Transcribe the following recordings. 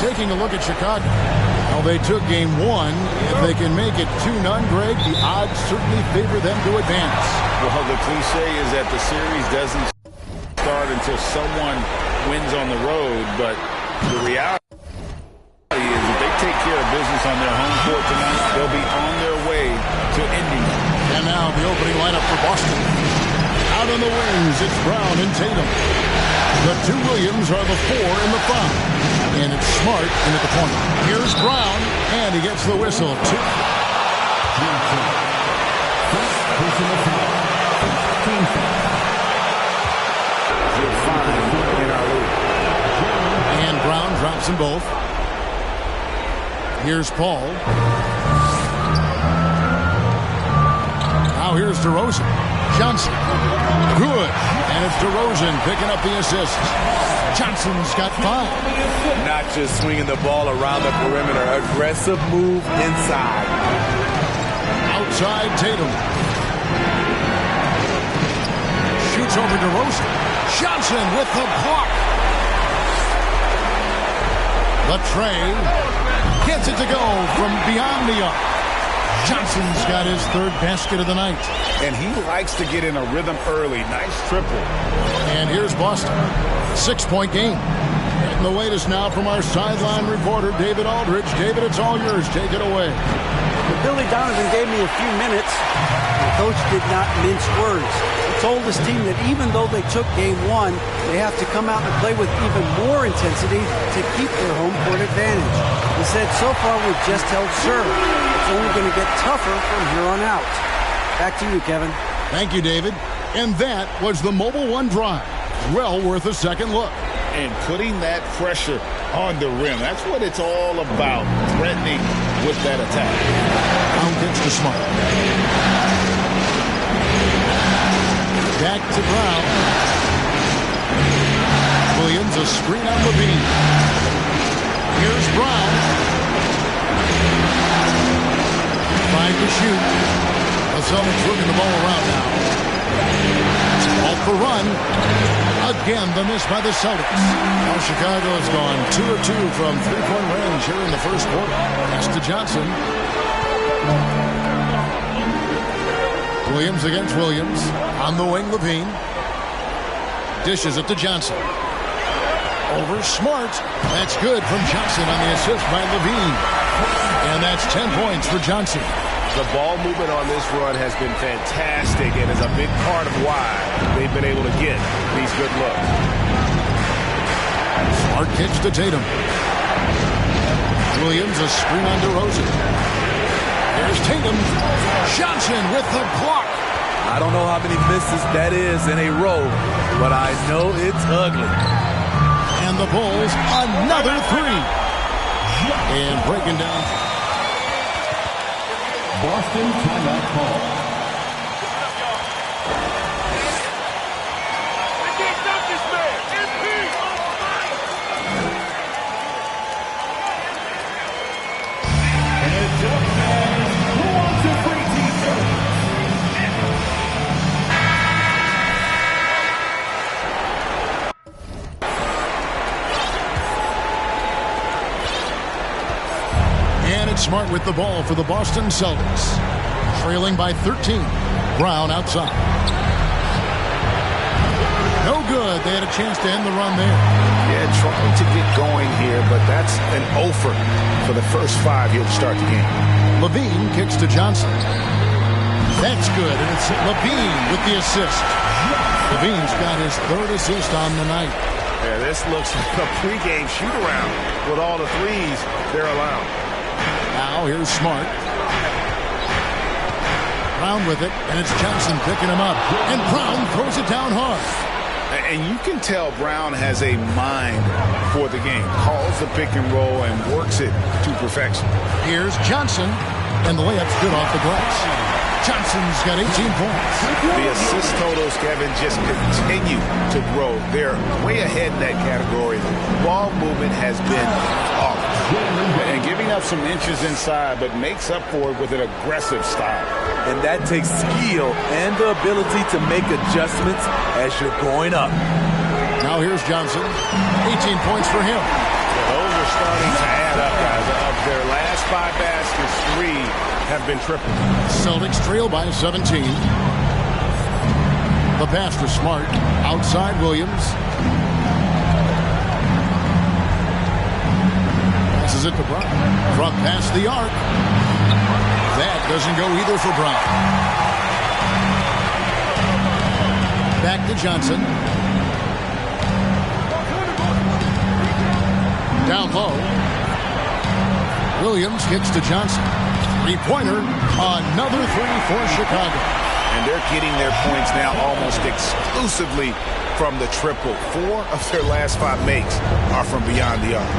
Taking a look at Chicago. Well, they took game one. If they can make it 2-0, Greg, the odds certainly favor them to advance. Well, the cliche is that the series doesn't start until someone wins on the road, but the reality is if they take care of business on their home court tonight, they'll be on their way to ending it. And now the opening lineup for Boston. Out on the wings, it's Brown and Tatum. The two Williams are the 4 and the 5. And it's Smart in at the corner. Here's Brown, and he gets the whistle. And Brown drops them both. Here's Paul. Now here's DeRozan. Johnson. Good. And it's DeRozan picking up the assist. Johnson's got 5. Not just swinging the ball around the perimeter. Aggressive move inside. Outside Tatum. Shoots over DeRozan. Johnson with the block. The tray. Gets it to go from beyond the arc. Johnson's got his 3rd basket of the night. And he likes to get in a rhythm early. Nice triple. And here's Boston. 6-point game. And the latest now from our sideline reporter, David Aldridge. David, it's all yours. Take it away. Billy Donovan gave me a few minutes. The coach did not mince words. He told his team that even though they took game one, they have to come out and play with even more intensity to keep their home court advantage. He said, so far we've just held serve. It's only going to get tougher from here on out. Back to you, Kevin. Thank you, David. And that was the Mobile One drive. Well worth a second look. And putting that pressure on the rim. That's what it's all about. Threatening with that attack. Brown gets to Smart. Back to Brown. Williams, a screen on Levine. Here's Brown. 5 to shoot. The Celtics moving the ball around now. Off the run. Again, the miss by the Celtics. Now Chicago's gone 2 of 2 from 3-point range here in the first quarter. Pass to Johnson. Williams against Williams. On the wing, Levine. Dishes it to Johnson. Over Smart. That's good from Johnson on the assist by Levine. And that's 10 points for Johnson. The ball movement on this run has been fantastic and is a big part of why they've been able to get these good looks. Smart kicks to Tatum. Williams, a screen on DeRozan. There's Tatum. Johnson with the block. I don't know how many misses that is in a row, but I know it's ugly. And the Bulls, another 3. And breaking down. Boston timeout call. Smart with the ball for the Boston Celtics. Trailing by 13. Brown outside. No good. They had a chance to end the run there. Yeah, trying to get going here, but that's an offer for the first 5 here to start the game. Levine kicks to Johnson. That's good, and it's Levine with the assist. Levine's got his 3rd assist on the night. Yeah, this looks like a pregame shoot-around with all the threes they're allowed. Now here's Smart. Brown with it, and it's Johnson picking him up. And Brown throws it down hard. And you can tell Brown has a mind for the game. Calls the pick and roll and works it to perfection. Here's Johnson, and the layup's good off the glass. Johnson's got 18 points. The assist totals, Kevin, just continue to grow. They're way ahead in that category. Ball movement has been off. And giving up some inches inside, but makes up for it with an aggressive style. And that takes skill and the ability to make adjustments as you're going up. Now here's Johnson. 18 points for him. Those are starting to add up, guys. Of their last 5 baskets, 3 have been triple. Celtics trail by 17. The pass to Smart. Outside Williams. Passes it to Brown. From past the arc. That doesn't go either for Brown. Back to Johnson. Down low. Williams kicks to Johnson. Three-pointer. Another 3 for Chicago. And they're getting their points now almost exclusively from the triple. 4 of their last 5 makes are from beyond the arc.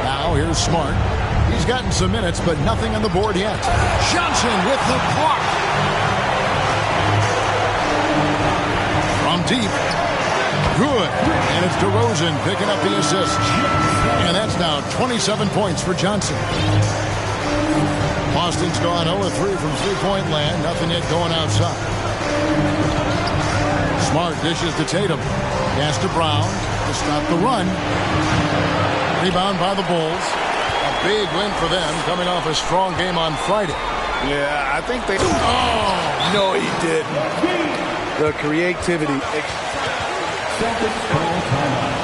Now here's Smart. He's gotten some minutes, but nothing on the board yet. Johnson with the block. From deep. Good. And it's DeRozan picking up the assist. And that's now 27 points for Johnson. Boston's gone 0-3 from three-point land. Nothing yet going outside. Smart dishes to Tatum. Pass to Brown to stop the run. Rebound by the Bulls. A big win for them coming off a strong game on Friday. Yeah, I think they... Oh, no, he didn't. The creativity. Celtics call timeout.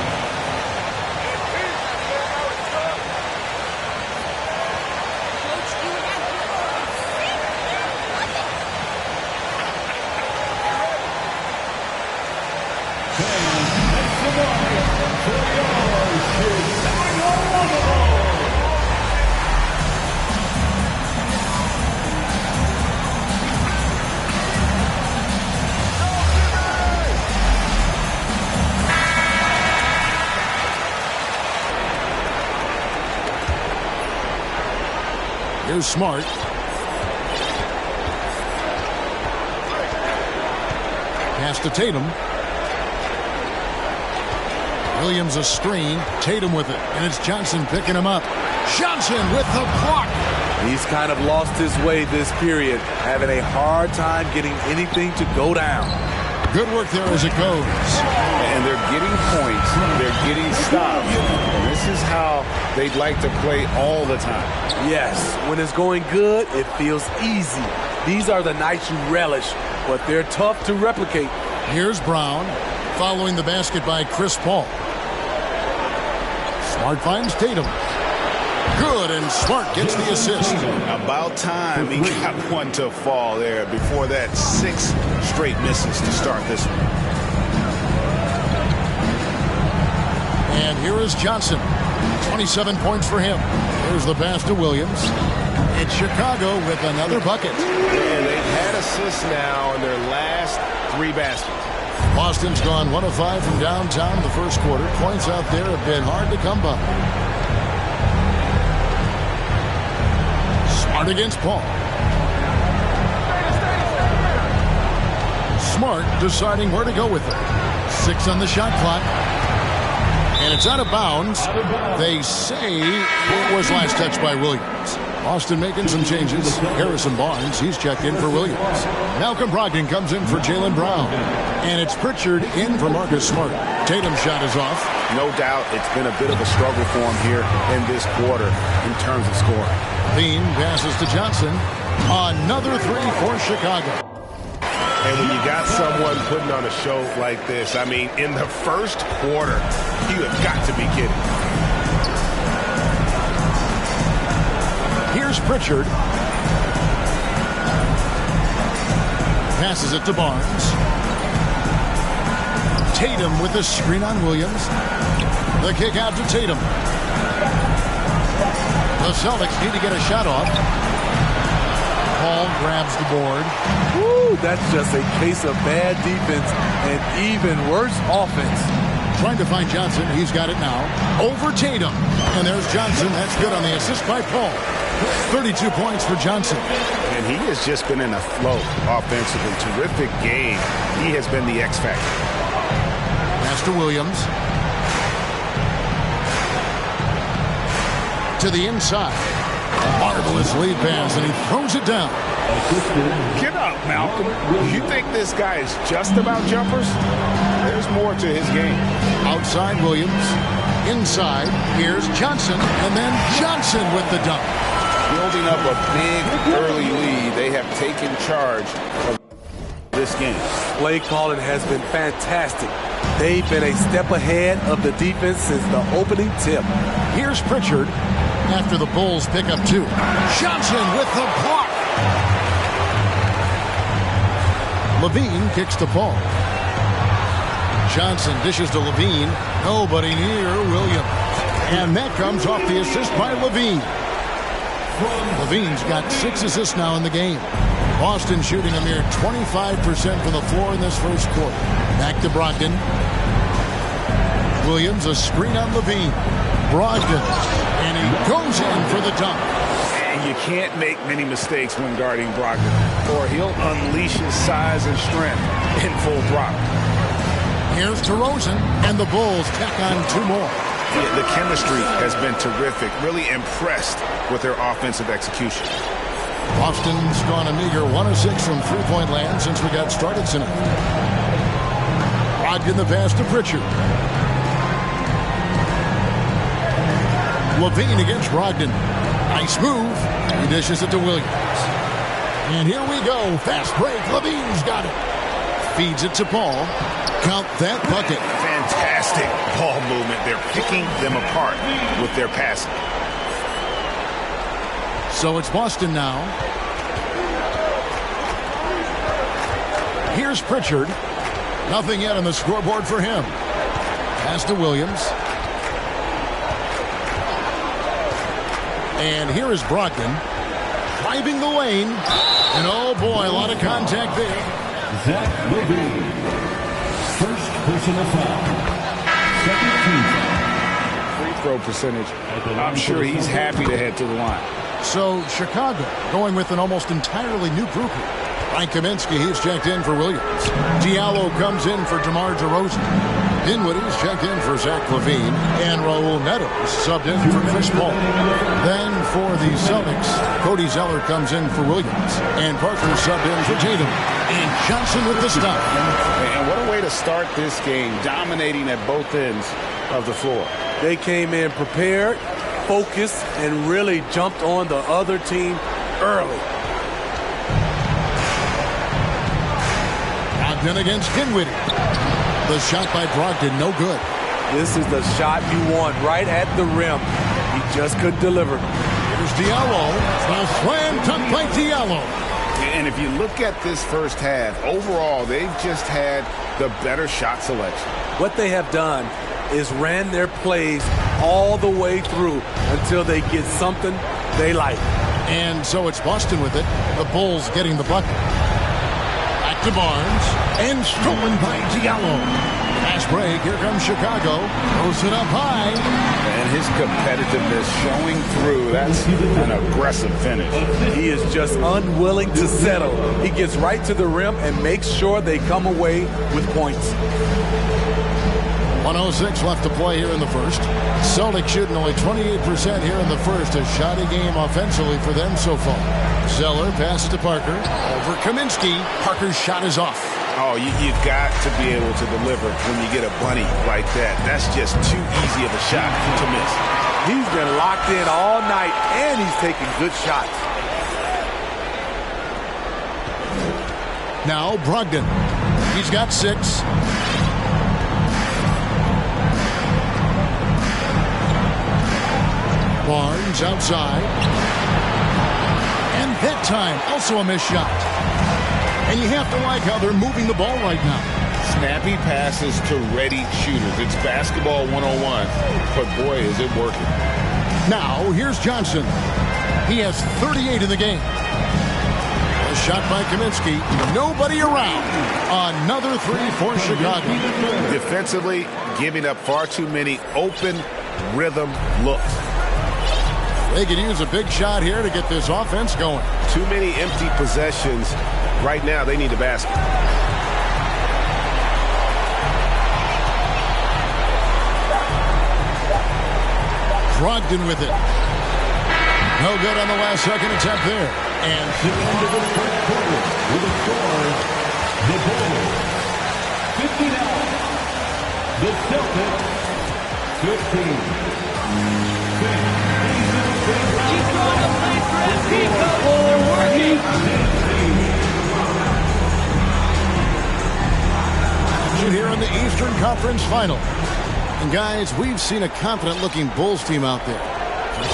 Here's Smart. Pass to Tatum. Williams a screen. Tatum with it. And it's Johnson picking him up. Johnson with the block. He's kind of lost his way this period, having a hard time getting anything to go down. Good work there as it goes. And they're getting points. They're getting stops. And this is how they'd like to play all the time. Yes, when it's going good, it feels easy. These are the nights you relish, but they're tough to replicate. Here's Brown, following the basket by Chris Paul. Smart finds Tatum. Good, and Smart gets the assist. About time he got one to fall there. Before that, 6 straight misses to start this one. And here is Johnson. 27 points for him. Here's the pass to Williams. It's Chicago with another bucket. And they've had assists now in their last 3 baskets. Boston's gone 1 of 5 from downtown the first quarter. Points out there have been hard to come by. Smart against Paul. Smart deciding where to go with it. 6 on the shot clock. And it's out of bounds. They say it was last touched by Williams. Austin making some changes. Harrison Barnes, he's checked in for Williams. Malcolm Brogdon comes in for Jaylen Brown. And it's Pritchard in for Marcus Smart. Tatum's shot is off. No doubt it's been a bit of a struggle for him here in this quarter in terms of scoring. Bean passes to Johnson. Another 3 for Chicago. And when you got someone putting on a show like this, I mean, in the first quarter, you have got to be kidding. Here's Pritchard. Passes it to Barnes. Tatum with the screen on Williams. The kick out to Tatum. The Celtics need to get a shot off. Paul grabs the board. Woo, that's just a case of bad defense and even worse offense. Trying to find Johnson. He's got it now. Over Tatum. And there's Johnson. That's good on the assist by Paul. 32 points for Johnson. And he has just been in a flow offensively. Terrific game. He has been the X factor. Pass to Williams. to the inside. Marvelous lead pass, and he throws it down. Get up, Malcolm. You think this guy is just about jumpers? There's more to his game. Outside Williams. Inside, here's Johnson, and then Johnson with the dunk. Building up a big early lead, they have taken charge of this game. Play calling has been fantastic. They've been a step ahead of the defense since the opening tip. Here's Pritchard after the Bulls pick up 2. Johnson with the block. Levine kicks to Paul. Johnson dishes to Levine. Nobody near Williams. And that comes off the assist by Levine. Levine's got 6 assists now in the game. Boston shooting a mere 25% from the floor in this first quarter. Back to Brogdon. Williams, a screen on Levine. Brogdon. And he goes in for the dunk. And you can't make many mistakes when guarding Brogdon, or he'll unleash his size and strength in full throttle. Here's DeRozan, and the Bulls tack on 2 more. The chemistry has been terrific. Really impressed with their offensive execution. Boston's gone a meager 1 of 6 from three-point land since we got started tonight. Brogdon the pass to Pritchard. Levine against Brogdon. Nice move. He dishes it to Williams. And here we go. Fast break. Levine's got it. Feeds it to Paul. Count that bucket. Fantastic ball movement. They're picking them apart with their passing. So it's Boston now. Here's Pritchard. Nothing yet on the scoreboard for him. Pass to Williams. And here is Brogdon driving the lane. And oh boy, a lot of contact there. Zach Levine. First personal foul. Second team. Free throw percentage. I'm sure he's happy to head to the line. So Chicago going with an almost entirely new group here. Frank Kaminsky, he's checked in for Williams. Diallo comes in for DeMar DeRozan. Dinwiddie's checked in for Zach Levine. And Raul Neto subbed in for Chris Paul. Then for the Celtics, Cody Zeller comes in for Williams. And Parker subbed in for Tatum. And Johnson with the stop. And what a way to start this game, dominating at both ends of the floor. They came in prepared, focused, and really jumped on the other team early. Brogdon against Dinwiddie. The shot by Brogdon, no good. This is the shot you want right at the rim. He just couldn't deliver. Here's Diallo. A slam dunk by Diallo. And if you look at this first half, overall, they've just had the better shot selection. What they have done is ran their plays all the way through until they get something they like. And so it's Boston with it. The Bulls getting the bucket. Back to Barnes. And stolen by Diallo. Fast break. Here comes Chicago. Throws it up high. And his competitiveness showing through. That's an aggressive finish. He is just unwilling to settle. He gets right to the rim and makes sure they come away with points. 1:06 left to play here in the first. Celtics shooting only 28% here in the first. A shoddy game offensively for them so far. Zeller passes to Parker. Over Kaminsky. Parker's shot is off. Oh, you've got to be able to deliver when you get a bunny like that. That's just too easy of a shot to miss. He's been locked in all night, and he's taking good shots. Now Brogdon. He's got 6. Barnes outside. And that time, also a missed shot. And you have to like how they're moving the ball right now. Snappy passes to ready shooters. It's basketball 101, but boy, is it working. Now, here's Johnson. He has 38 in the game. A shot by Kaminsky. Nobody around. Another 3 for Chicago. Defensively, giving up far too many open rhythm looks. They could use a big shot here to get this offense going. Too many empty possessions. Right now, they need a basket. Brogdon with it. No good on the last second attempt there. And To the end of the first quarter with a score, the Bulls 59, the Celtics 15. Keep trying to play for SP, coach. They're working. here in the Eastern Conference Final. And guys, we've seen a confident-looking Bulls team out there.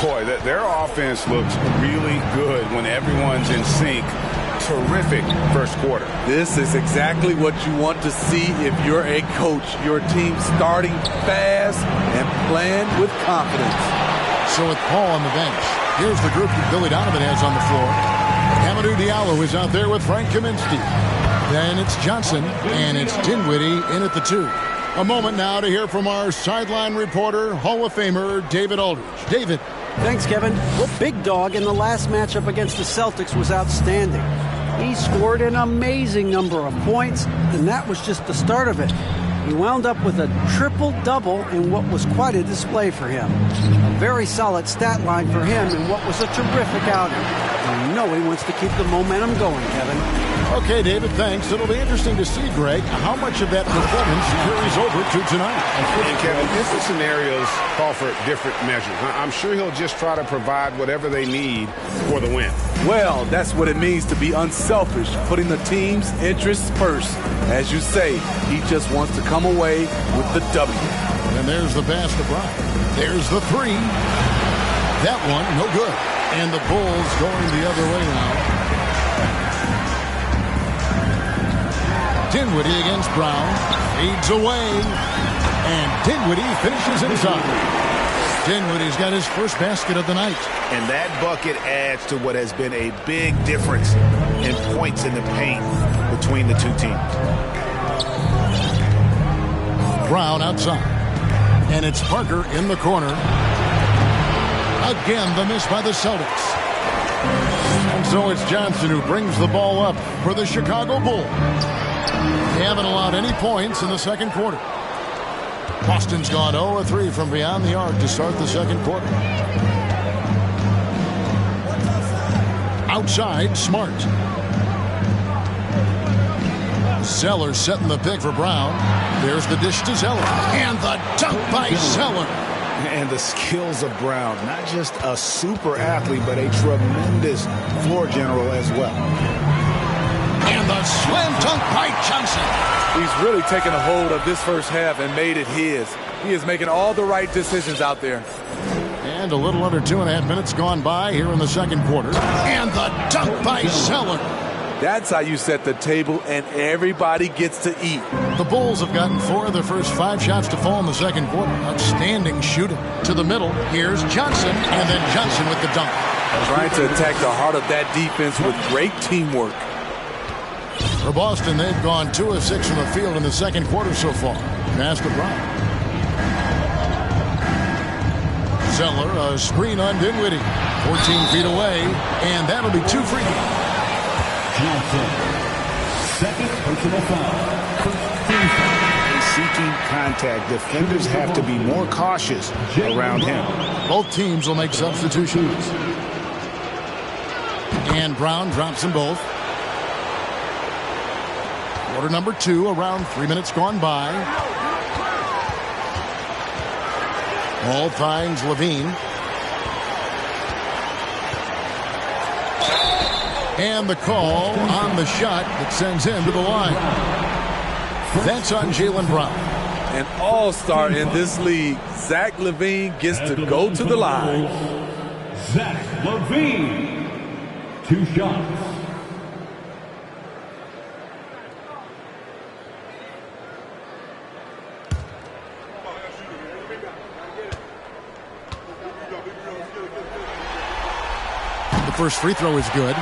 Boy, their offense looks really good when everyone's in sync. Terrific first quarter. This is exactly what you want to see if you're a coach. Your team starting fast and playing with confidence. So with Paul on the bench, here's the group that Billy Donovan has on the floor. Hamidou Diallo is out there with Frank Kaminsky. Then it's Johnson, and it's Dinwiddie in at the 2. A moment now to hear from our sideline reporter, Hall of Famer David Aldridge. David. Thanks, Kevin. Well, Big Dog in the last matchup against the Celtics was outstanding. He scored an amazing number of points, and that was just the start of it. He wound up with a triple-double in what was quite a display for him. A very solid stat line for him in what was a terrific outing. And you know he wants to keep the momentum going, Kevin. Okay, David, thanks. It'll be interesting to see, Greg, how much of that performance carries over to tonight. And Kevin, different scenarios call for different measures. I'm sure he'll just try to provide whatever they need for the win. Well, that's what it means to be unselfish, putting the team's interests first. As you say, he just wants to come away with the W. And there's the pass to Brown. There's the 3. That one, no good. And the Bulls going the other way now. Dinwiddie against Brown. Fades away. And Dinwiddie finishes inside. Dinwiddie's got his first basket of the night. And that bucket adds to what has been a big difference in points in the paint between the two teams. Brown outside. And it's Parker in the corner. Again, the miss by the Celtics. And so it's Johnson who brings the ball up for the Chicago Bulls. They haven't allowed any points in the second quarter. Boston's gone 0-3 from beyond the arc to start the second quarter. Outside, Smart. Zeller setting the pick for Brown. There's the dish to Zeller. And the dunk by Zeller. And the skills of Brown, not just a super athlete, but a tremendous floor general as well. And the slam dunk by Johnson. He's really taken a hold of this first half and made it his. He is making all the right decisions out there. And a little under 2.5 minutes gone by here in the second quarter. And the dunk by Zeller. That's how you set the table and everybody gets to eat. The Bulls have gotten 4 of their first 5 shots to fall in the second quarter. Outstanding shooting. To the middle, here's Johnson, and then Johnson with the dunk. Trying to attack the heart of that defense with great teamwork. For Boston, they've gone 2 of 6 from the field in the second quarter so far. Pass to Brown. Zeller, a screen on Dinwiddie. 14 feet away, and that'll be 2 free throws. Johnson, second personal foul. First free throw. Seeking contact, defenders have to be more cautious around him. Both teams will make substitutions. And Brown drops them both. Quarter number 2, around 3 minutes gone by. Ball finds Levine. And the call on the shot that sends him to the line. That's on Jaylen Brown. An all-star in this league, Zach LaVine gets to go to the line. Zach LaVine, 2 shots. The first free throw is good.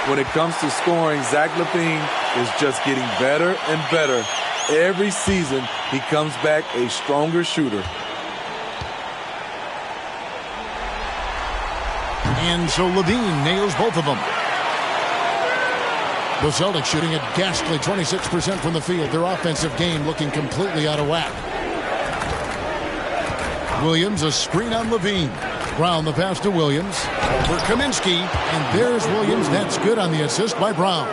When it comes to scoring, Zach LaVine is just getting better and better. Every season, he comes back a stronger shooter. And so Levine nails both of them. The Celtics shooting a ghastly 26% from the field. Their offensive game looking completely out of whack. Williams, a screen on Levine. Brown the pass to Williams. Over Kaminsky. And there's Williams. That's good on the assist by Brown.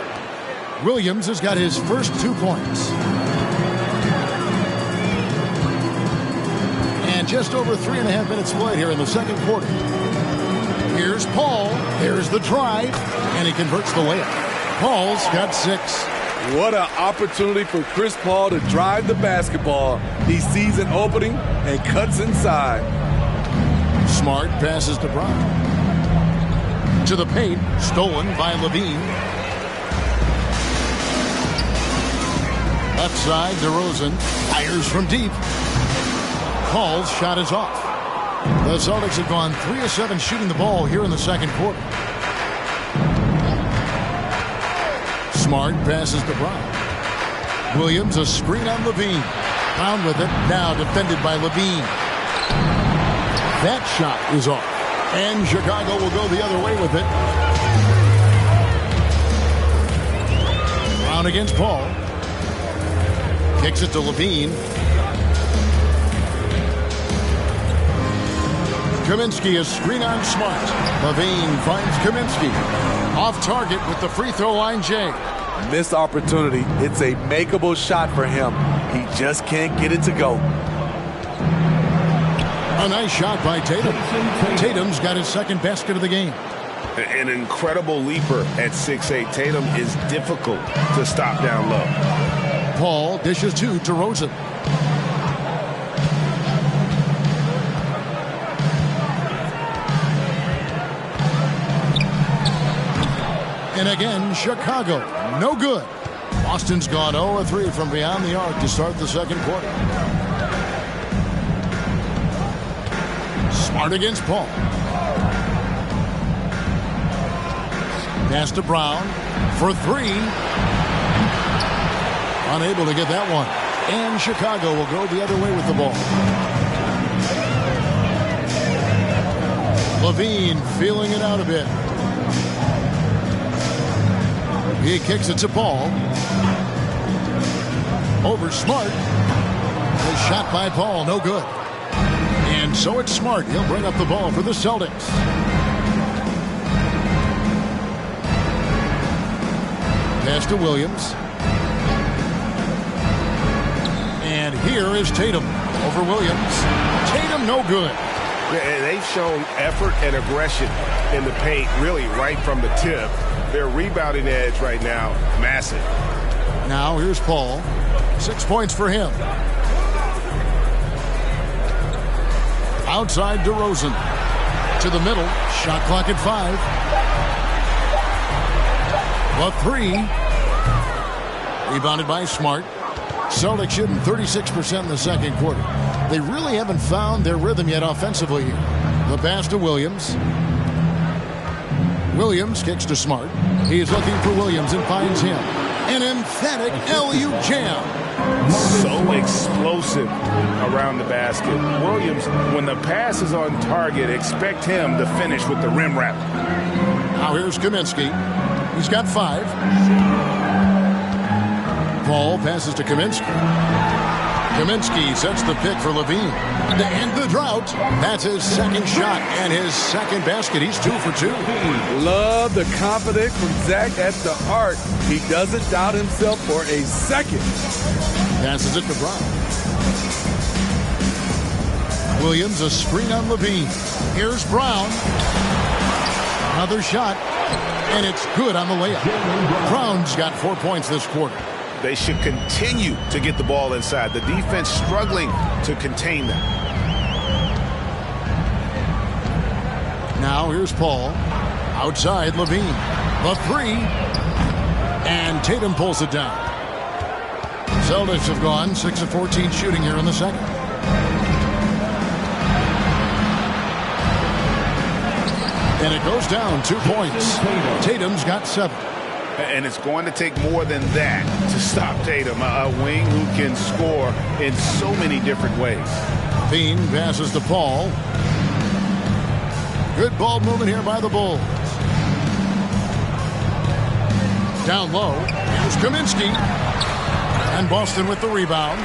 Williams has got his first 2 points. And just over 3.5 minutes played here in the second quarter. Here's Paul. There's the drive. And he converts the layup. Paul's got 6. What an opportunity for Chris Paul to drive the basketball. He sees an opening and cuts inside. Smart passes to Brown. To the paint. Stolen by Levine. Left side, DeRozan fires from deep. Paul's shot is off. The Celtics have gone 3 of 7 shooting the ball here in the second quarter. Smart passes to Brown. Williams a screen on Levine. Brown with it. Now defended by Levine. That shot is off. And Chicago will go the other way with it. Brown against Paul. Kicks it to Levine. Kaminsky a screen on Smart. Levine finds Kaminsky. Off target with the free throw line, Jay. Missed opportunity. It's a makeable shot for him. He just can't get it to go. A nice shot by Tatum. Tatum's got his second basket of the game. An incredible leaper at 6'8". Tatum is difficult to stop down low. Paul dishes to DeRozan. And again, Chicago, no good. Boston's gone 0-3 from beyond the arc to start the second quarter. Smart against Paul. Pass to Brown for 3. Unable to get that one. And Chicago will go the other way with the ball. Levine feeling it out a bit. He kicks it to Paul. Over Smart. The shot by Paul, no good. And so it's Smart. He'll bring up the ball for the Celtics. Pass to Williams. And here is Tatum over Williams. Tatum, no good. And they've shown effort and aggression in the paint, really right from the tip. Their rebounding edge right now, massive. Now here's Paul. 6 points for him. Outside DeRozan. To the middle. Shot clock at 5. The 3. Rebounded by Smart. Celtics shooting 36% in the second quarter. They really haven't found their rhythm yet offensively here. The pass to Williams. Williams kicks to Smart. He is looking for Williams and finds him. An emphatic LU jam. So explosive around the basket. Williams, when the pass is on target, expect him to finish with the rim wrap. Now here's Kaminsky. He's got 5. Paul passes to Kaminsky. Kaminsky sets the pick for Levine. To end the drought, that's his second shot and his second basket. He's 2 for 2. Love the confidence from Zach at the arc. He doesn't doubt himself for a second. Passes it to Brown. Williams a screen on Levine. Here's Brown. Another shot. And it's good on the layup. Brown's got 4 points this quarter. They should continue to get the ball inside. The defense struggling to contain them. Now here's Paul. Outside Levine. The 3. And Tatum pulls it down. Celtics have gone 6 of 14 shooting here in the second. And it goes down 2 points. Tatum's got 7. And it's going to take more than that to stop Tatum, a wing who can score in so many different ways. Bean passes to Paul. Good ball movement here by the Bulls. Down low, here's Kaminsky. And Boston with the rebound.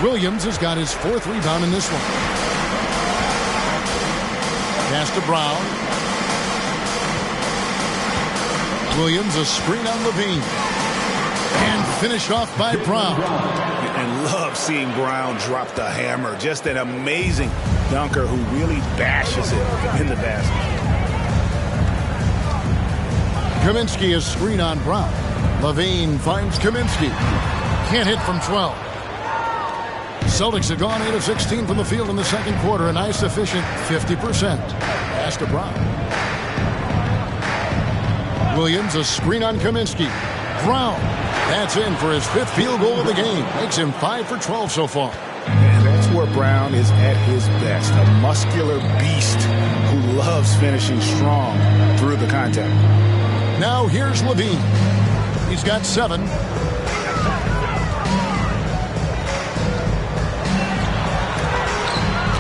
Williams has got his 4th rebound in this one. Pass to Brown. Williams, a screen on Levine. And finished off by Brown. And love seeing Brown drop the hammer. Just an amazing dunker who really bashes it in the basket. Kaminsky, a screen on Brown. Levine finds Kaminsky. Can't hit from 12. Celtics have gone 8 of 16 from the field in the second quarter. A nice efficient 50%. Pass to Brown. Williams, a screen on Kaminsky. Brown. That's in for his 5th field goal of the game. Makes him 5 for 12 so far. And that's where Brown is at his best. A muscular beast who loves finishing strong through the contact. Now here's Levine. He's got 7.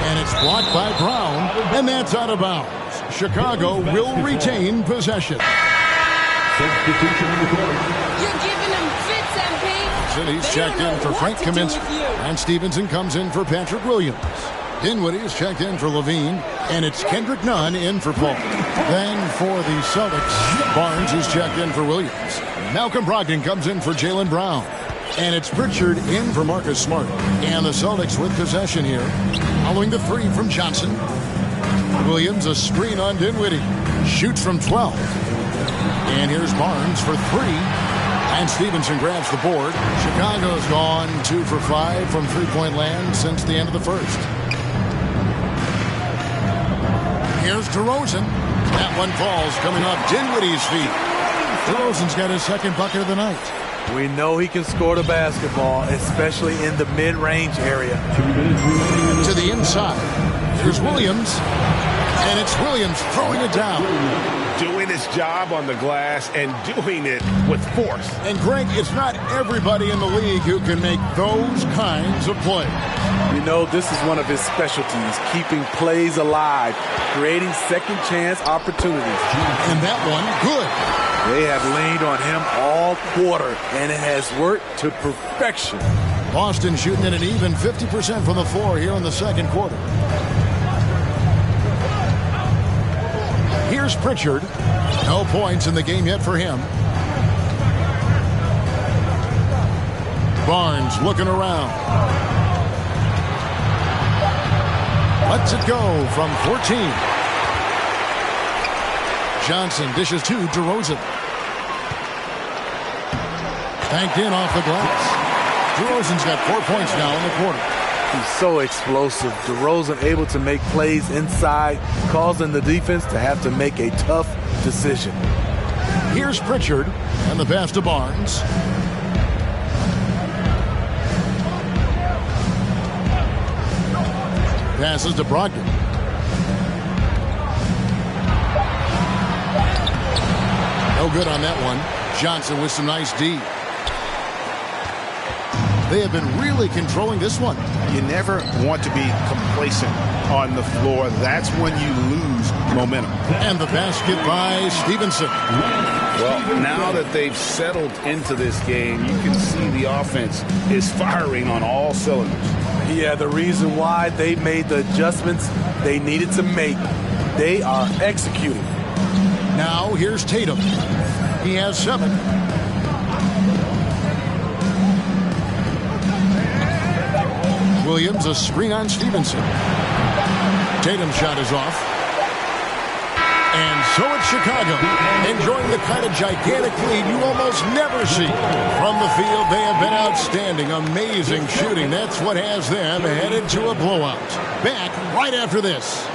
And it's blocked by Brown. And that's out of bounds. Chicago will retain possession. Substitution in the court. You're giving them fits, MP. He's checked in for Frank Kaminsky. And Stevenson comes in for Patrick Williams. Dinwiddie is checked in for Levine. And it's Kendrick Nunn in for Paul. Then for the Celtics, Barnes is checked in for Williams. Malcolm Brogdon comes in for Jaylen Brown. And it's Pritchard in for Marcus Smart. And the Celtics with possession here. Following the 3 from Johnson. Williams, a screen on Dinwiddie. Shoots from 12. And here's Barnes for 3. And Stevenson grabs the board. Chicago's gone 2 for 5 from three-point land since the end of the first. Here's DeRozan. That one falls coming off Dinwiddie's feet. DeRozan's got his 2nd bucket of the night. We know he can score the basketball, especially in the mid-range area. To the inside. Here's Williams. And it's Williams throwing it down. Doing his job on the glass and doing it with force. And Greg, it's not everybody in the league who can make those kinds of plays. You know, this is one of his specialties, keeping plays alive, creating second chance opportunities. And that one, good. They have leaned on him all quarter, and it has worked to perfection. Boston shooting at an even 50% from the floor here in the second quarter. Here's Pritchard. No points in the game yet for him. Barnes looking around. Lets it go from 14. Johnson dishes to DeRozan. Banked in off the glass. DeRozan's got 4 points now in the quarter. He's so explosive. DeRozan able to make plays inside, causing the defense to have to make a tough decision. Here's Pritchard and the pass to Barnes. Passes to Brogdon. No good on that one. Johnson with some nice D. They have been really controlling this one. You never want to be complacent on the floor. That's when you lose momentum. And the basket by Stevenson. Well, now that they've settled into this game, you can see the offense is firing on all cylinders. Yeah, the reason why they made the adjustments they needed to make. They are executing. Now here's Tatum. He has 7. Williams, a screen on Stevenson. Tatum's shot is off. And so it's Chicago, enjoying the kind of gigantic lead you almost never see. From the field, they have been outstanding, amazing shooting. That's what has them headed to a blowout. Back right after this.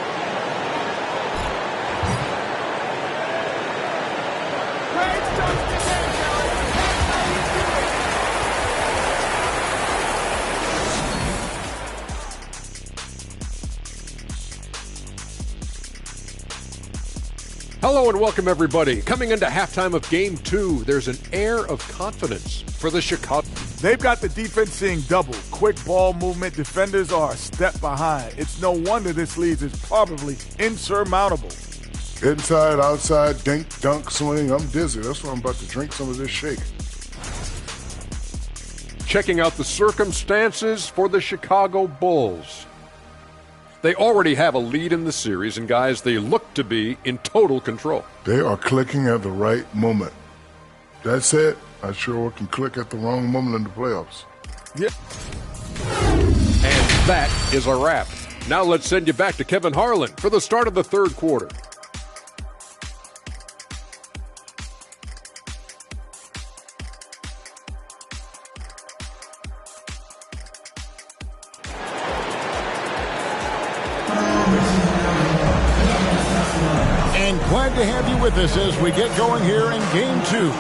Hello and welcome, everybody. Coming into halftime of Game 2, there's an air of confidence for the Chicago. They've got the defense seeing double. Quick ball movement. Defenders are a step behind. It's no wonder this lead is probably insurmountable. Inside, outside, dink, dunk, swing. I'm dizzy. That's why I'm about to drink some of this shake. Checking out the circumstances for the Chicago Bulls. They already have a lead in the series, and guys, they look to be in total control. They are clicking at the right moment. That said, I sure can click at the wrong moment in the playoffs. Yep. And that is a wrap. Now let's send you back to Kevin Harlan for the start of the third quarter. And glad to have you with us as we get going here in Game 2.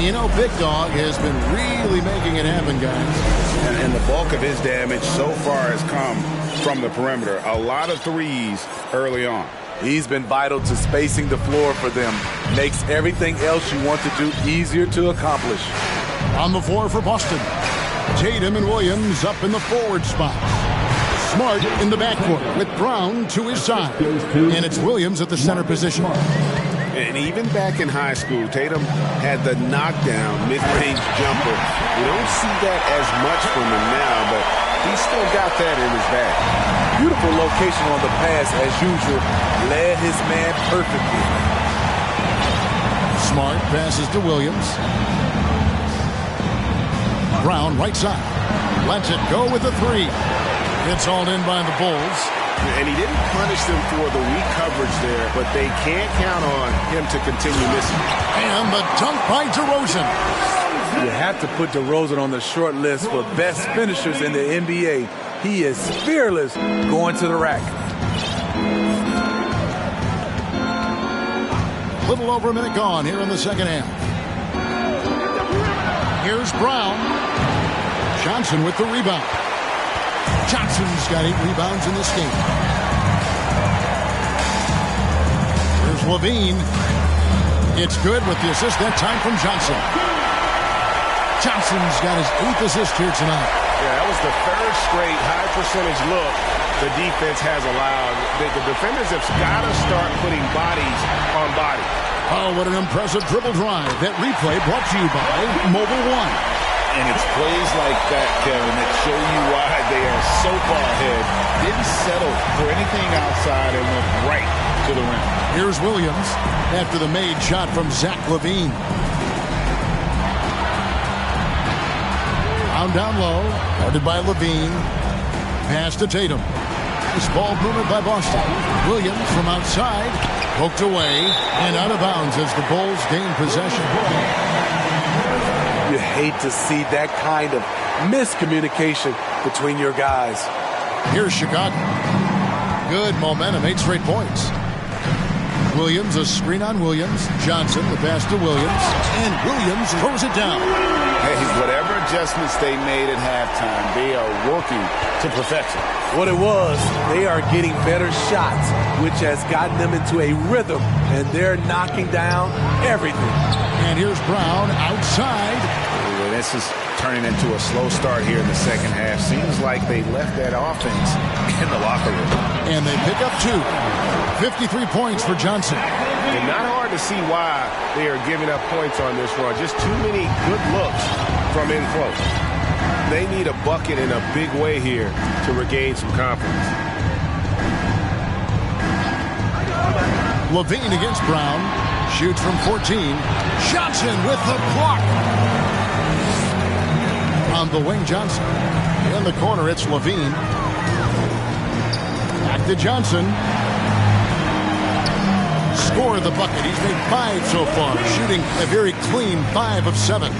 You know, Big Dog has been really making it happen, guys. And the bulk of his damage so far has come from the perimeter. A lot of threes early on. He's been vital to spacing the floor for them. Makes everything else you want to do easier to accomplish. On the floor for Boston, Tatum and Williams up in the forward spot. Smart in the backcourt with Brown to his side. And it's Williams at the center position. And even back in high school, Tatum had the knockdown mid-range jumper. We don't see that as much from him now, but he's still got that in his bag. Beautiful location on the pass as usual. Led his man perfectly. Smart passes to Williams. Brown right side. Lets it go with a three. It's hauled in by the Bulls. And he didn't punish them for the weak coverage there, but they can't count on him to continue missing. And the dunk by DeRozan. You have to put DeRozan on the short list for best finishers in the NBA. He is fearless going to the rack. Little over a minute gone here in the second half. Here's Brown. Johnson with the rebound. Johnson's got 8 rebounds in this game. Here's Levine. It's good with the assist that time from Johnson. Johnson's got his 8th assist here tonight. Yeah, that was the third straight high percentage look the defense has allowed. The defenders have got to start putting bodies on body. Oh, what an impressive dribble drive. That replay brought to you by Mobile One. And it's plays like that, Kevin, that show you why they are so far ahead. Didn't settle for anything outside and went right to the rim. Here's Williams after the made shot from Zach LaVine. Down low, guarded by LaVine. Pass to Tatum. This ball movement by Boston. Williams from outside, poked away and out of bounds as the Bulls gain possession. You hate to see that kind of miscommunication between your guys. Here's Chicago. Good momentum, 8 straight points. Williams, a screen on Williams. Johnson, the pass to Williams. And Williams throws it down. Hey, whatever adjustments they made at halftime, they are working to perfection. What it was, they are getting better shots, which has gotten them into a rhythm, and they're knocking down everything. And here's Brown outside. This is turning into a slow start here in the second half. Seems like they left that offense in the locker room. And they pick up 2. 53 points for Johnson. And not hard to see why they are giving up points on this run. Just too many good looks from in close. They need a bucket in a big way here to regain some confidence. LaVine against Brown. Shoots from 14. Johnson with the block. On the wing, Johnson. In the corner, it's LaVine. Back to Johnson. Score the bucket. He's made 5 so far, shooting a very clean 5 of 7.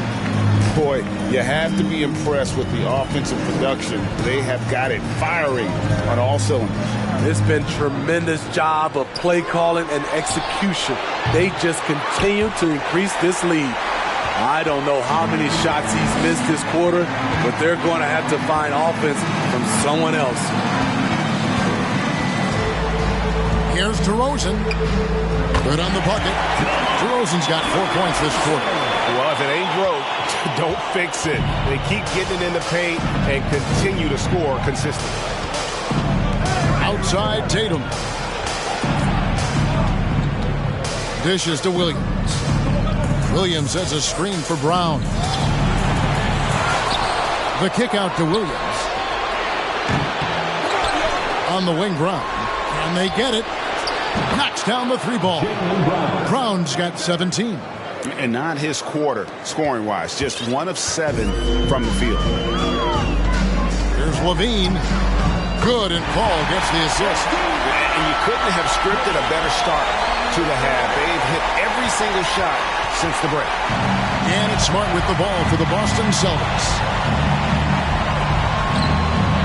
Boy, you have to be impressed with the offensive production. They have got it firing on all cylinders. It's been tremendous job of play calling and execution. They just continue to increase this lead. I don't know how many shots he's missed this quarter, but they're going to have to find offense from someone else. Here's DeRozan. Good on the bucket. DeRozan's got 4 points this quarter. Well, if it ain't broke, don't fix it. They keep getting it in the paint and continue to score consistently. Outside Tatum. Dishes to Williams. Williams has a screen for Brown. The kick out to Williams. on the wing Brown. And they get it. Knocks down the 3 ball. Brown's got 17. And not his quarter, scoring-wise. Just 1 of 7 from the field. Here's Levine. Good, and Paul gets the assist. And you couldn't have scripted a better start to the half. They've hit every single shot since the break. And it's Smart with the ball for the Boston Celtics.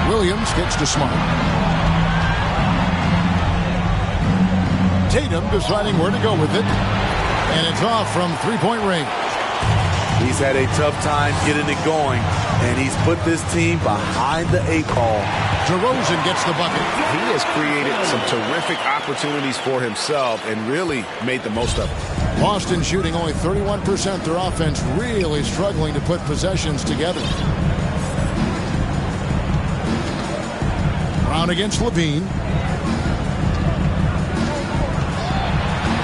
Williams gets to Smart. Tatum deciding where to go with it. And it's off from 3-point range. He's had a tough time getting it going, and he's put this team behind the 8 ball. DeRozan gets the bucket. He has created some terrific opportunities for himself and really made the most of it. Boston shooting only 31%. Their offense really struggling to put possessions together. Brown against Levine.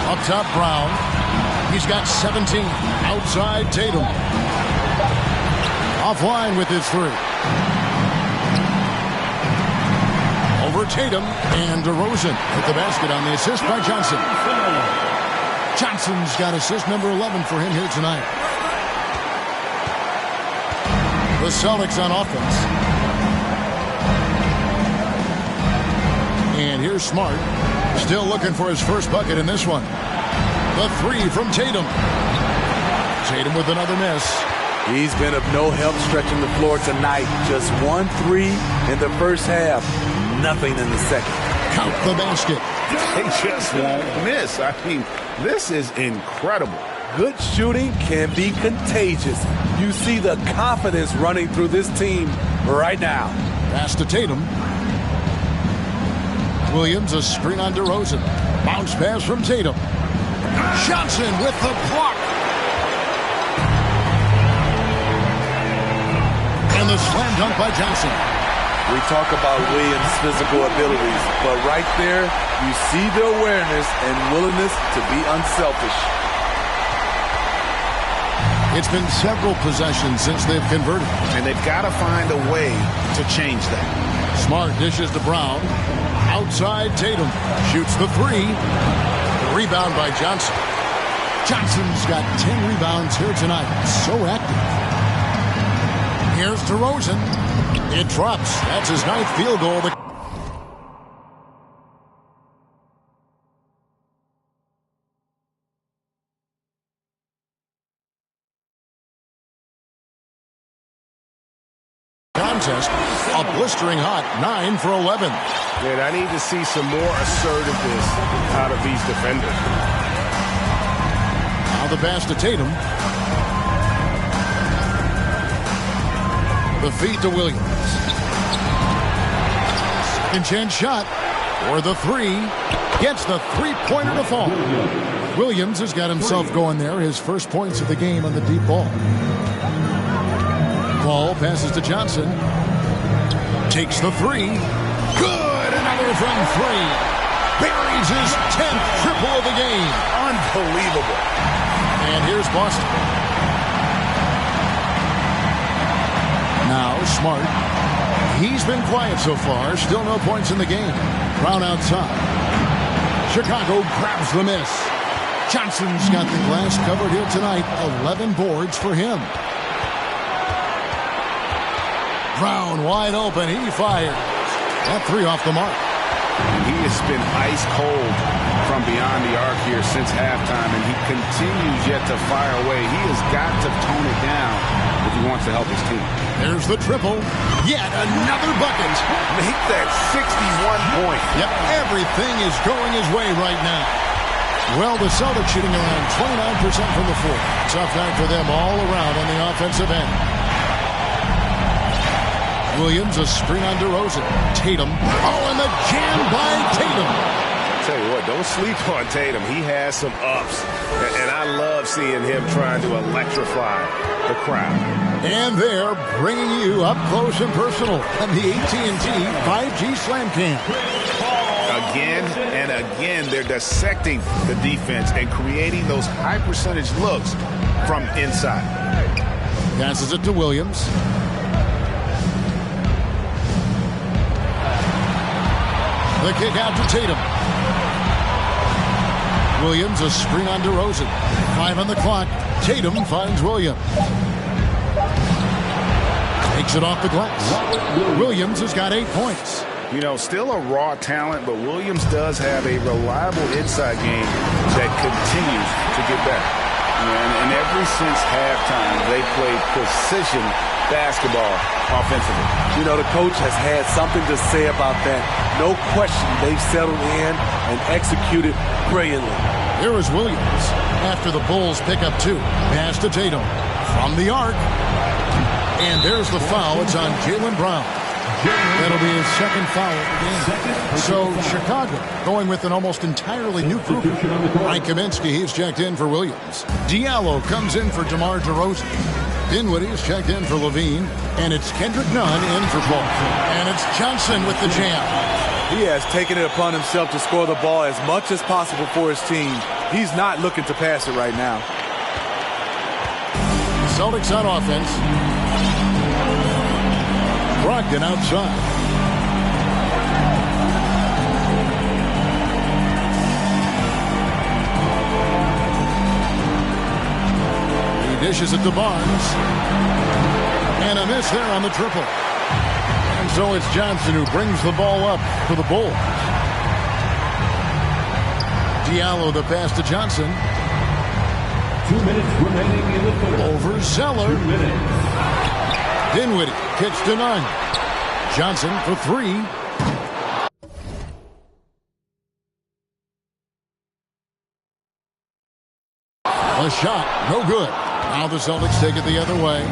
Up top, Brown. He's got 17. Outside, Tatum. Offline with his 3. Over Tatum and DeRozan with the basket on the assist by Johnson. Johnson's got assist number 11 for him here tonight. The Celtics on offense. And here's Smart. Still looking for his first bucket in this one. The 3 from Tatum. Tatum with another miss. He's been of no help stretching the floor tonight. Just 1 3 in the first half. Nothing in the second. Count the basket. They just won't miss. I mean, this is incredible. Good shooting can be contagious. You see the confidence running through this team right now. Pass to Tatum. Williams, a screen on DeRozan. Bounce pass from Tatum. Johnson with the block. And the slam dunk by Johnson. We talk about Williams' physical abilities, but right there, you see the awareness and willingness to be unselfish. It's been several possessions since they've converted. And they've got to find a way to change that. Smart dishes to Brown. Outside, Tatum shoots the 3. The rebound by Johnson. Johnson's got 10 rebounds here tonight. So active. Here's DeRozan. It drops. That's his 9th field goal. Contest, a blistering hot 9 for 11. Man, I need to see some more assertiveness out of these defenders. Now the pass to Tatum. The feed to Williams. Second chance shot for the 3. Gets the 3-pointer to fall. Williams has got himself going there. His first points of the game on the deep ball. Ball passes to Johnson. Takes the 3. Good! Another from 3. Buries his 10th triple of the game. Unbelievable. And here's Boston. Now Smart. He's been quiet so far. Still no points in the game. Brown outside. Chicago grabs the miss. Johnson's got the glass covered here tonight. 11 boards for him. Brown wide open. He fires. That 3 off the mark. He has been ice cold from beyond the arc here since halftime, and he continues yet to fire away. He has got to tone it down if he wants to help his team. There's the triple. Yet another bucket. Make that 61 points. Yep, everything is going his way right now. Well, the Celtics shooting around 29% from the floor. Tough night for them all around on the offensive end. Williams, a screen on DeRozan. Tatum. Oh, and the jam by Tatum. Tell you what, don't sleep on Tatum. He has some ups. And I love seeing him trying to electrify the crowd. And they're bringing you up close and personal on the AT&T 5G Slam Cam. Again and again, they're dissecting the defense and creating those high percentage looks from inside. Passes it to Williams. The kick out to Tatum. Williams, a screen on DeRozan. 5 on the clock. Tatum finds Williams. Takes it off the glass. Williams has got 8 points. You know, still a raw talent, but Williams does have a reliable inside game that continues to get better. And ever since halftime, they played precision basketball offensively. You know, the coach has had something to say about that. No question, they've settled in and executed brilliantly. Here is Williams after the Bulls pick up 2. Pass to Tatum from the arc. And there's the foul. It's on Jaylen Brown. That'll be his second foul of the game. So Chicago going with an almost entirely new group. Mike Kaminsky, he's checked in for Williams. Diallo comes in for DeMar DeRozan. Dinwiddie's checked in for Levine. And it's Kendrick Nunn in for Paul. And it's Johnson with the jam. He has taken it upon himself to score the ball as much as possible for his team. He's not looking to pass it right now. Celtics on offense. Brogdon outside. He dishes it to Barnes. And a miss there on the triple. And so it's Johnson who brings the ball up for the Bulls. Diallo the pass to Johnson. 2 minutes remaining in the third. Over Zeller. 2 minutes. Dinwiddie kicks to Nunn. Johnson for 3. A shot, no good. Now the Celtics take it the other way.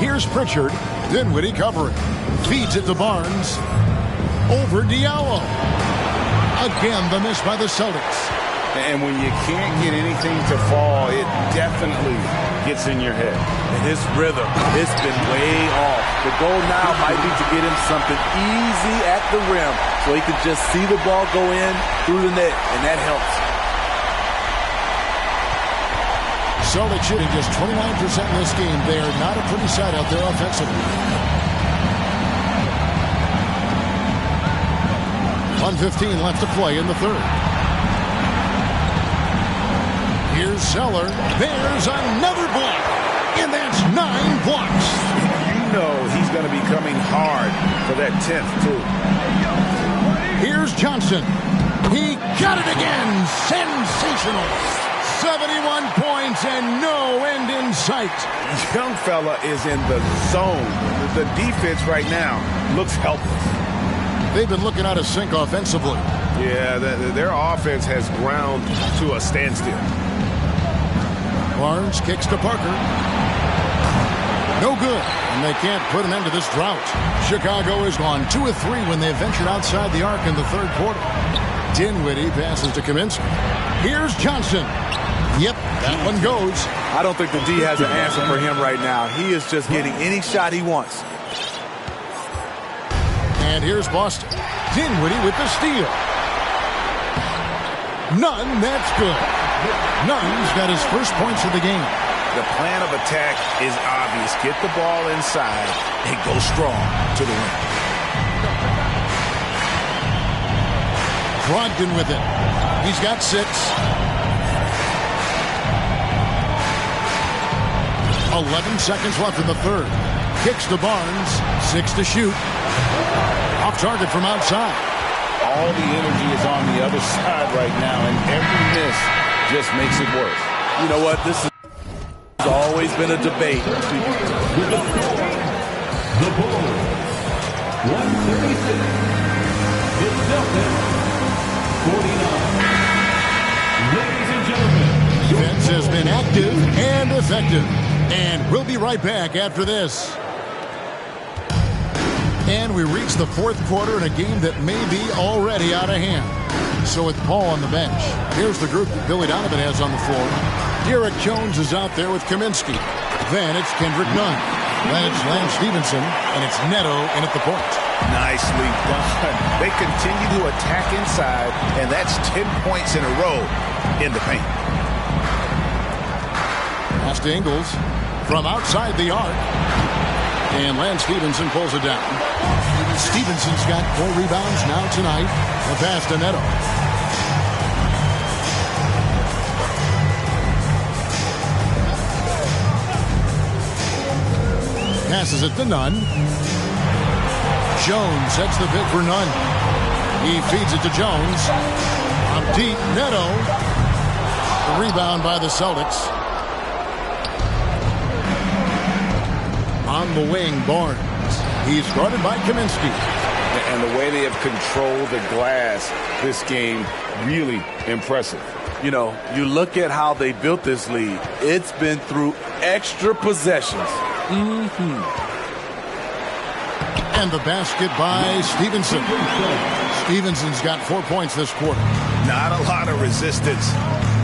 Here's Pritchard. Dinwiddie covering. Feeds it to Barnes. Over Diallo. Again, the miss by the Celtics. And when you can't get anything to fall, it definitely gets in your head. And his rhythm, it's been way off. The goal now might be to get him something easy at the rim so he can just see the ball go in through the net, and that helps. Celtics shooting just 29% in this game. They are not a pretty sight out there offensively. 1:15 left to play in the third. Here's Zeller. There's another block. And that's 9 blocks. You know he's going to be coming hard for that 10th, too. Here's Johnson. He got it again. Sensational. 71 points and no end in sight. Young fella is in the zone. The defense right now looks helpless. They've been looking out of sync offensively. Yeah, their offense has ground to a standstill. Barnes kicks to Parker. No good. And they can't put an end to this drought. Chicago has gone 2 of 3 when they ventured outside the arc in the third quarter. Dinwiddie passes to Kaminsky. Here's Johnson. Yep, that one goes. I don't think the D has an answer for him right now. He is just getting any shot he wants. And here's Boston. Dinwiddie with the steal. Nunn, that's good. Nunn's got his first points of the game. The plan of attack is obvious. Get the ball inside and go strong to the rim. Brogdon with it. He's got 6. 11 seconds left in the third. Kicks to Barnes. 6 to shoot. Off target from outside. All the energy is on the other side right now, and every miss just makes it worse. You know what? This has always been a debate. The Bulls, 136. The Celtics, 49. Ladies and gentlemen. Defense has been active and effective. And we'll be right back after this. And we reach the fourth quarter in a game that may be already out of hand. So with Paul on the bench, here's the group that Billy Donovan has on the floor. Derek Jones is out there with Kaminsky. Then it's Kendrick Nunn. Then it's Lance Stevenson. And it's Neto in at the point. Nicely done. They continue to attack inside, and that's 10 points in a row in the paint. Pass to Ingles from outside the arc. And Lance Stevenson pulls it down. Stevenson's got 4 rebounds now tonight. The pass to Neto. Passes it to Nunn. Jones sets the pick for Nunn. He feeds it to Jones. From deep, Neto. The rebound by the Celtics. On the wing, Barnes. He's guarded by Kaminsky. And the way they have controlled the glass this game, really impressive. You know, you look at how they built this lead. It's been through extra possessions. And the basket by Stevenson. Stevenson's got 4 points this quarter. Not a lot of resistance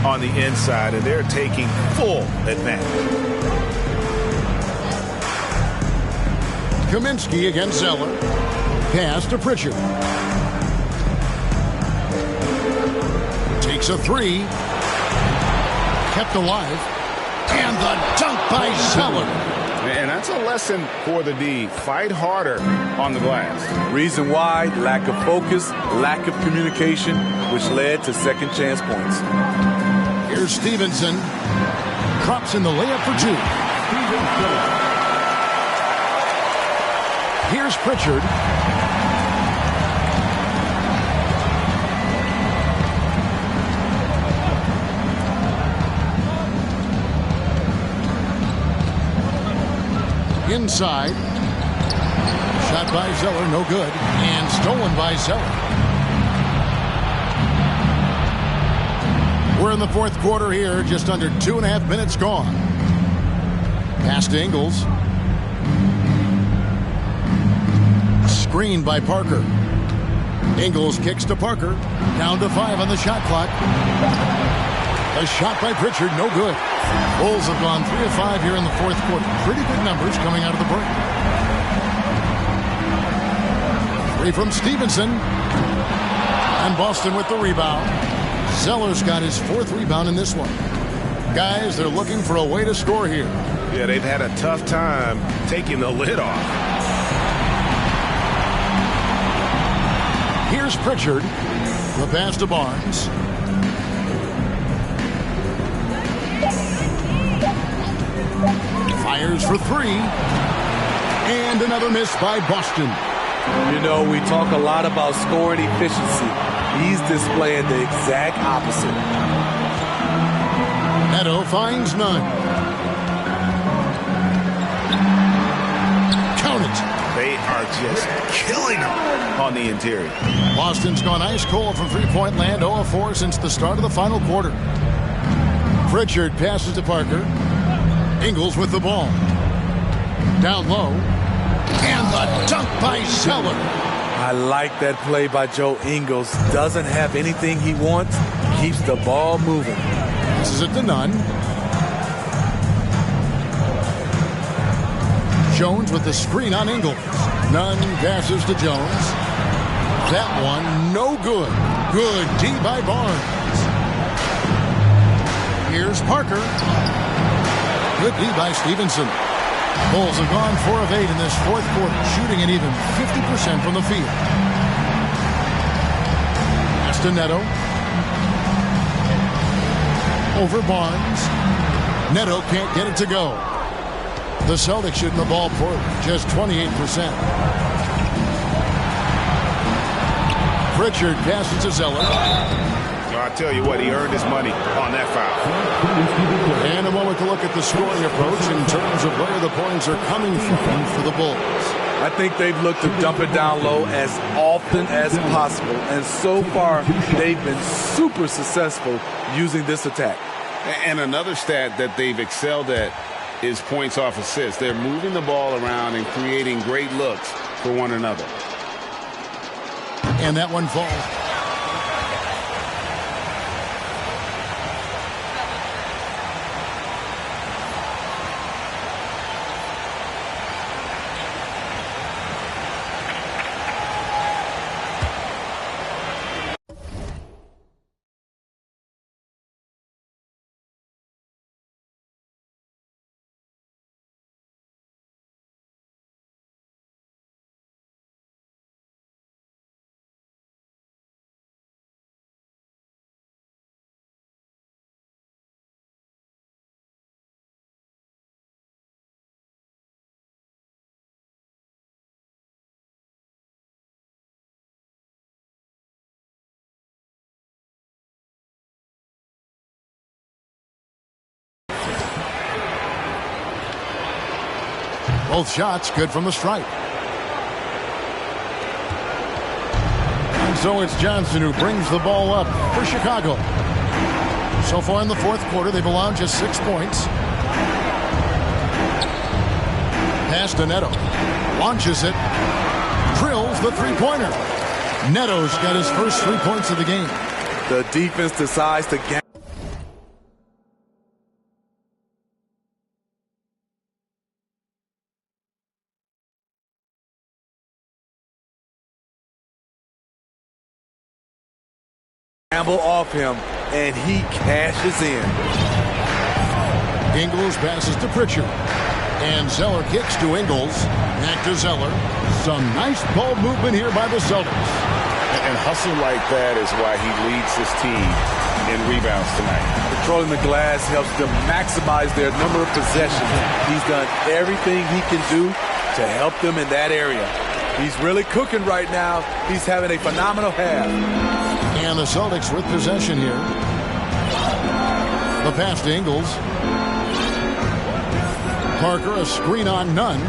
on the inside, and they're taking full advantage. Kaminsky against Zeller. Pass to Pritchard. Takes a 3. Kept alive. And the dunk by Zeller. And that's a lesson for the D. Fight harder on the glass. Reason why, lack of focus, lack of communication, which led to second chance points. Here's Stevenson. Drops in the layup for 2. Here's Pritchard. Inside. Shot by Zeller, no good. And stolen by Zeller. We're in the fourth quarter here, just under 2.5 minutes gone. Pass to Ingles. Screened by Parker. Ingles kicks to Parker. Down to 5 on the shot clock. A shot by Pritchard, no good. Bulls have gone 3 of 5 here in the fourth quarter. Pretty good numbers coming out of the break. 3 from Stevenson. And Boston with the rebound. Zeller's got his 4th rebound in this one. Guys, they're looking for a way to score here. Yeah, they've had a tough time taking the lid off. Here's Pritchard. The pass to Barnes. Fires for 3. And another miss by Boston. You know, we talk a lot about scoring efficiency. He's displaying the exact opposite. Neto finds none. Count it. They are just killing them on the interior. Boston's gone ice cold from three-point land, 0 of 4 since the start of the final quarter. Pritchard passes to Parker. Ingles with the ball. Down low. And the dunk by Zeller. I like that play by Joe Ingles. Doesn't have anything he wants. Keeps the ball moving. This is it to Nunn. Jones with the screen on Ingles. Nunn passes to Jones. That one, no good. Good D by Barnes. Here's Parker. Good D by Stevenson. Bulls have gone 4 of 8 in this fourth quarter, shooting at even 50% from the field. Pass to Neto. Over Barnes. Neto can't get it to go. The Celtics shooting the ball poorly, just 28%. Pritchard passes to Zeller. I tell you what, he earned his money on that foul. And a moment to look at the scoring approach in terms of where the points are coming from for the Bulls. I think they've looked to dump it down low as often as possible. And so far, they've been super successful using this attack. And another stat that they've excelled at is points off assists. They're moving the ball around and creating great looks for one another. And that one falls. Both shots good from the stripe. And so it's Johnson who brings the ball up for Chicago. So far in the fourth quarter, they've allowed just 6 points. Pass to Neto. Launches it. Drills the three-pointer. Neto's got his first 3 points of the game. The defense decides to gamble off him, and he cashes in. Ingles passes to Pritchard. And Zeller kicks to Ingles. Back to Zeller. Some nice ball movement here by the Celtics. And hustle like that is why he leads this team in rebounds tonight. Controlling the glass helps them maximize their number of possessions. He's done everything he can do to help them in that area. He's really cooking right now. He's having a phenomenal half. And the Celtics with possession here. The pass to Ingles. Parker, a screen on Nunn.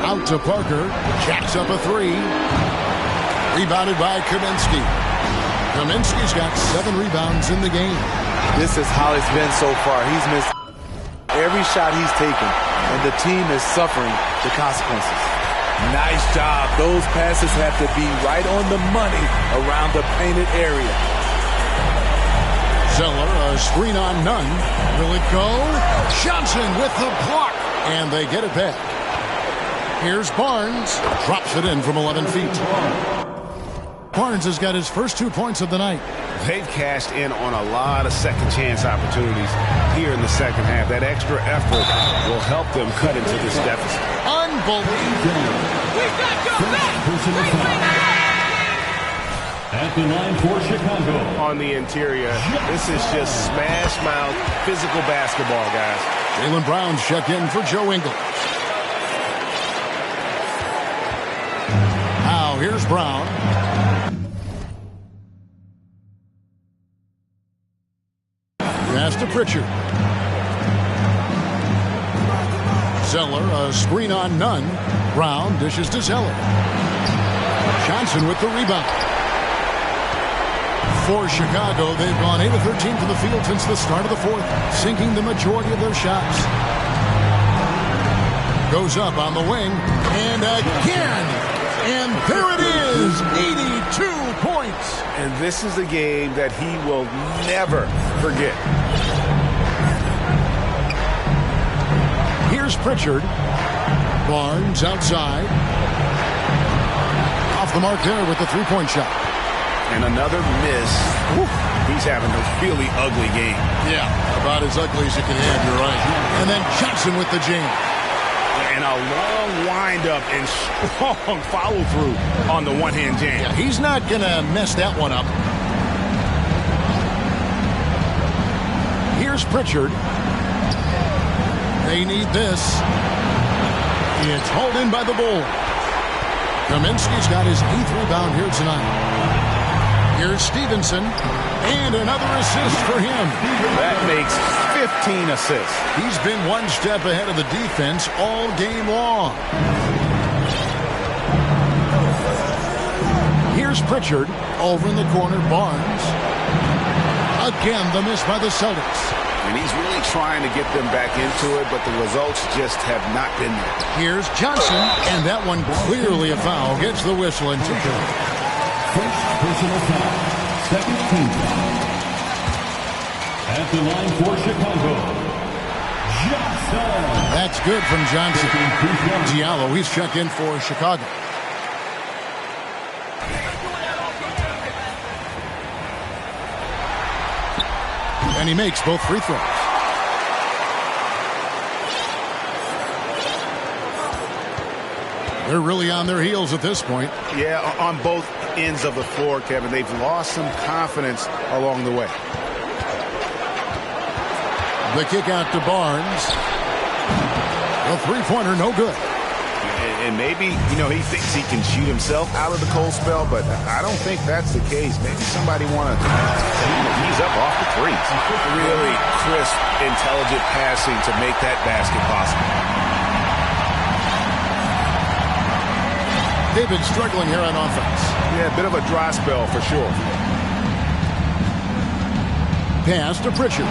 Out to Parker. Jacks up a three. Rebounded by Kaminsky. Kaminsky's got 7 rebounds in the game. This is how it's been so far. He's missed every shot he's taken, and the team is suffering the consequences. Nice job. Those passes have to be right on the money around the painted area. Zeller, a screen on Nunn. Will it go? Johnson with the block. And they get it back. Here's Barnes. Drops it in from 11 feet. Barnes has got his first 2 points of the night. They've cashed in on a lot of second chance opportunities here in the second half. That extra effort will help them cut into this deficit. Unbelievable. We got your back. At the line for Chicago. On the interior, this is just smash mouth physical basketball, guys. Jaylen Brown's check in for Joe Ingles. Now here's Brown. Pass to Pritchard. Zeller, a screen on Nunn. Brown dishes to Zeller. Johnson with the rebound. For Chicago, they've gone 8 of 13 from the field since the start of the fourth, sinking the majority of their shots. Goes up on the wing, and again, and there it is, 82 points. And this is a game that he will never forget. Here's Pritchard. Barnes outside. Off the mark there with the three-point shot. And another miss. Whew. He's having a really ugly game. Yeah, about as ugly as you can have, you're right. And then Johnson with the jam. And a long windup and strong follow-through on the one-hand jam. Yeah, he's not going to mess that one up. Here's Pritchard. They need this. It's hauled in by the Bull. Kaminsky's got his 8th rebound here tonight. Here's Stevenson, and another assist for him. That makes 15 assists. He's been one step ahead of the defense all game long. Here's Pritchard, over in the corner, Barnes. Again, the miss by the Celtics. And he's really trying to get them back into it, but the results just have not been there. Here's Johnson, and that one clearly a foul. Gets the whistle and two. First personal foul. Second team foul. At the line for Chicago, Johnson. That's good from Johnson. Diallo, he's checked in for Chicago. And he makes both free throws. They're really on their heels at this point. Yeah, on both ends of the floor, Kevin. They've lost some confidence along the way. The kick out to Barnes. The three-pointer, no good. And maybe, he thinks he can shoot himself out of the cold spell, but I don't think that's the case. Maybe somebody wanted to ease up off the threes. Really crisp, intelligent passing to make that basket possible. They've been struggling here on offense. Yeah, a bit of a dry spell for sure. Pass to Pritchard.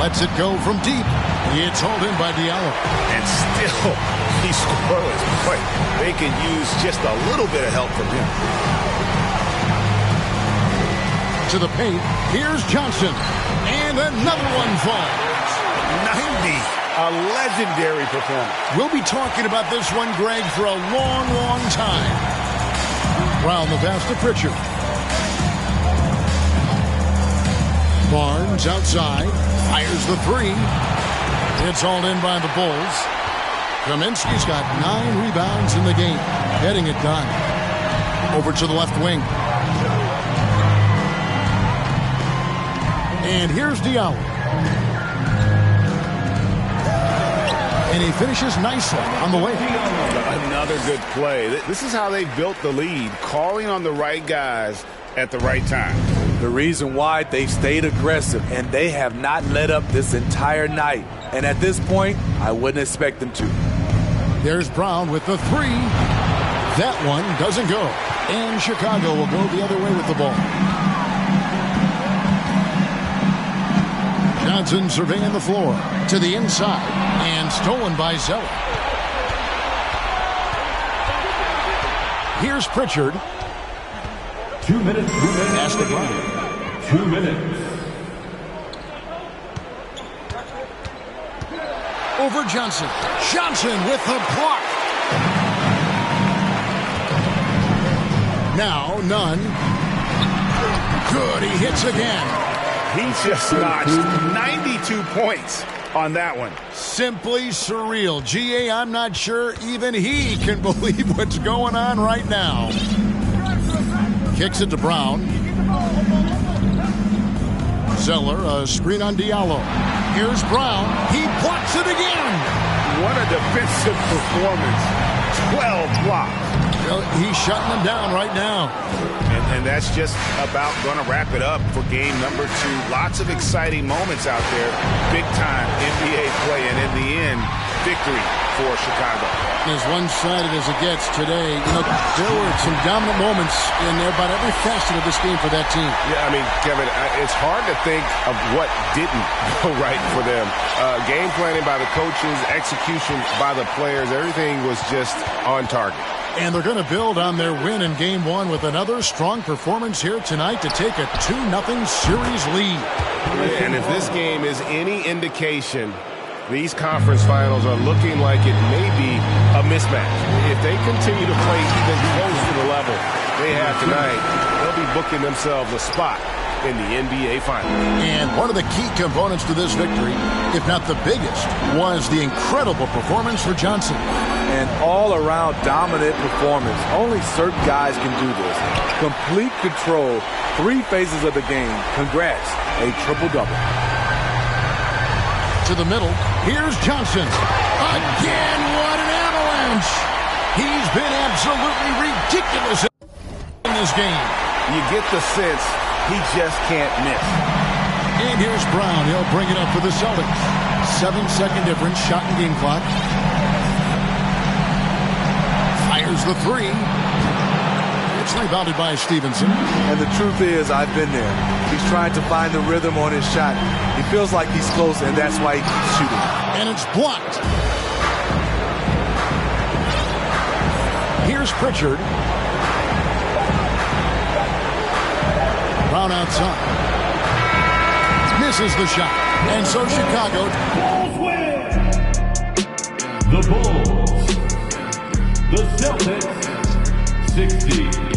Lets it go from deep. It's hauled in by Diallo. And still, he's scoreless. Boy, they can use just a little bit of help from him. To the paint. Here's Johnson. And another one falls. 90. A legendary performance. We'll be talking about this one, Greg, for a long, long time. Brown the pass to Pritchard. Barnes outside. Fires the three. It's hauled in by the Bulls. Kaminsky's got 9 rebounds in the game. Getting it done. Over to the left wing. And here's Diallo. And he finishes nicely on the way. Another good play. This is how they built the lead, calling on the right guys at the right time. The reason why they stayed aggressive, and they have not let up this entire night. And at this point, I wouldn't expect them to. There's Brown with the three. That one doesn't go. And Chicago will go the other way with the ball. Johnson surveying the floor to the inside and stolen by Zeller. Here's Pritchard. 2 minutes remaining. Pass to Brown. 2 minutes. Over Johnson. Johnson with the block. Now none. Good. He hits again. He just notched 92 points on that one. Simply surreal. GA, I'm not sure even he can believe what's going on right now. Kicks it to Brown. Zeller, a screen on Diallo. Here's Brown. He blocks it again. What a defensive performance. 12 blocks. Well, he's shutting them down right now. And that's just about going to wrap it up for game number 2. Lots of exciting moments out there. Big-time NBA play, and in the end, victory for Chicago. As one-sided as it gets today, there were some dominant moments in there about every facet of this game for that team. Yeah, I mean, Kevin, it's hard to think of what didn't go right for them. Game planning by the coaches, execution by the players, everything was just on target. And they're going to build on their win in Game 1 with another strong performance here tonight to take a 2-0 series lead. And if this game is any indication, these conference finals are looking like it may be a mismatch. If they continue to play even close to the level they have tonight, they'll be booking themselves a spot in the NBA Finals. And one of the key components to this victory, if not the biggest, was the incredible performance for Johnson. An all-around dominant performance. Only certain guys can do this. Complete control, 3 phases of the game. Congrats, a triple-double. To the middle, here's Johnson. Again, what an avalanche! He's been absolutely ridiculous in this game. You get the sense he just can't miss. And here's Brown. He'll bring it up for the Celtics. 7-second difference, shot and game clock. Fires the three. It's rebounded by Stevenson. And the truth is, I've been there. He's trying to find the rhythm on his shot. He feels like he's close, and that's why he keeps shooting. And it's blocked. Here's Pritchard. Brown outside. Misses the shot. And so Chicago. Bulls win. The Bulls. The Celtics 60.